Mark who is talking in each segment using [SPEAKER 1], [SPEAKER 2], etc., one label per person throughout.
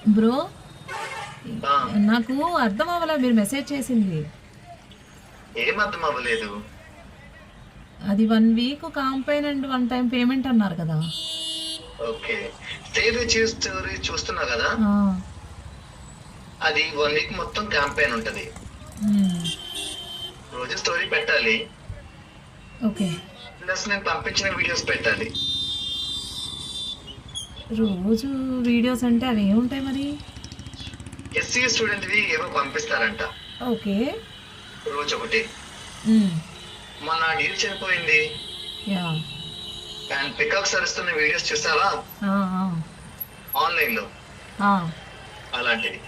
[SPEAKER 1] Bro
[SPEAKER 2] ఆ,
[SPEAKER 1] నాకు అర్థం అవ్వలే మీరు మెసేజ్ చేసింది.
[SPEAKER 2] ఏం అర్థం అవ్వలేదు?
[SPEAKER 1] అది 1 week campaign and 1 time payment అన్నారు కదా.
[SPEAKER 2] ఓకే, సేవ్ చీజ్ స్టోరీ చూస్తున్నా కదా,
[SPEAKER 1] ఆ,
[SPEAKER 2] అది 1 వీక్ మొత్తం క్యాంపెయిన్ ఉంటది.
[SPEAKER 1] మ్మ్.
[SPEAKER 2] రోజు స్టోరీ పెట్టాలి,
[SPEAKER 1] ఓకే.
[SPEAKER 2] ప్లస్ నేను పంపించిన వీడియోస్ పెట్టాలి.
[SPEAKER 1] రోజు వీడియోస్ అంటే అవి ఏముంటాయి మరి?
[SPEAKER 2] ఎస్సీ స్టూడెంట్వి ఏవో పంపిస్తారంట
[SPEAKER 1] ఓకే.
[SPEAKER 2] రోజు ఒకటి.
[SPEAKER 1] మ్మ్.
[SPEAKER 2] మొన్న డీల్ చనిపోయింది
[SPEAKER 1] యా.
[SPEAKER 2] అండ్ పికాక్స్ అరుస్తున్న వీడియోస్ చూసావా
[SPEAKER 1] ఆ, ఆ,
[SPEAKER 2] ఆన్లైన్ లో?
[SPEAKER 1] ఆ.
[SPEAKER 2] అలాంటివి.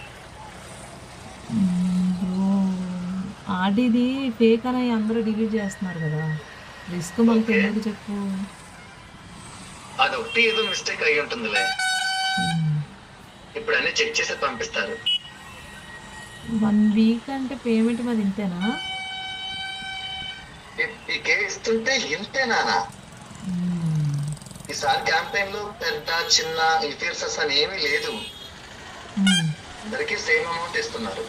[SPEAKER 1] బ్రో ఆడిది ఫేక్ అని అందరూ డిలీట్ చేస్తున్నారు కదా, రిస్క్ మనకి
[SPEAKER 2] ఓకే,
[SPEAKER 1] ఎందుకు చెప్పు.
[SPEAKER 2] అదొకటి ఏదో మిస్టేక్ అయి ఉంటుందిలే.
[SPEAKER 1] మ్మ్.
[SPEAKER 2] ఇప్పుడు అన్ని చెక్ చేసి పంపిస్తారు.
[SPEAKER 1] 1 వీక్ అంటే పేమెంట్ మరి ఇంతేనా?
[SPEAKER 2] ఈ కేసు ఇస్తుంటే ఇంతేనానా?
[SPEAKER 1] మ్మ్.
[SPEAKER 2] ఈసారి క్యాంపెయిన్ లో పెద్ద చిన్న ఇన్ఫ్లుయెన్సర్స్ అని ఏమీ లేదు,
[SPEAKER 1] మ్మ్.
[SPEAKER 2] అందరికీ సేమ్ అమౌంట్ ఇస్తున్నారు.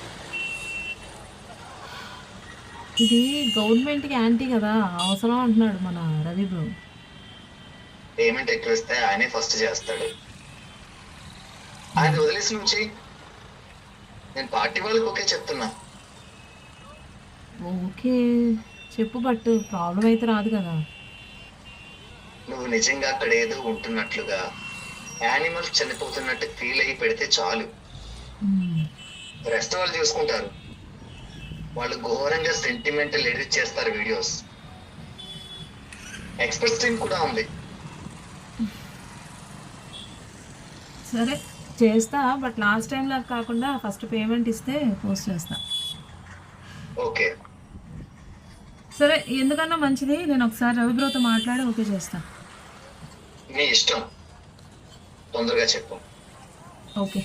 [SPEAKER 1] ఇది గవర్నమెంట్కి యాంటీ కదా, అవసరం అంటున్నాడు మన రవి బ్రో.
[SPEAKER 2] పేమెంట్ ఎక్కువ ఇస్తే ఆయనే ఫస్ట్ చేస్తాడు. ఆయన వదిలేసి నువ్వు చెయ్యి. నేను పార్టీ వాళ్ళకి ఓకే చెప్తున్నా.
[SPEAKER 1] ఓకే చెప్పు, బట్ ప్రాబ్లం అయితే రాదు కదా.
[SPEAKER 2] నువ్వు నిజంగా అక్కడ ఏదో ఉంటున్నట్లుగా యానిమల్స్ చనిపోతున్నట్టు ఫీల్ అయ్యి పెడితే చాలు.
[SPEAKER 1] మ్మ్.
[SPEAKER 2] రెస్ట్ వాళ్ళు చూసుకుంటారు. వాళ్ళు ఘోరంగా సెంటిమెంటల్ ఎడిట్ చేస్తారు వీడియోస్. ఎక్స్పర్ట్స్ టీమ్ కూడా ఉంది.
[SPEAKER 1] సరే చేస్తా, బట్ లాస్ట్ టైం లాగా కాకుండా ఫస్ట్ పేమెంట్ ఇస్తే పోస్ట్ చేస్తా.
[SPEAKER 2] ఓకే,
[SPEAKER 1] సరే ఎందుకన్నా మంచిది, నేను ఒకసారి రవి బ్రోతో మాట్లాడి ఓకే చేస్తా.
[SPEAKER 2] నీ ఇష్టం, తొందరగా చెప్పు.
[SPEAKER 1] ఓకే.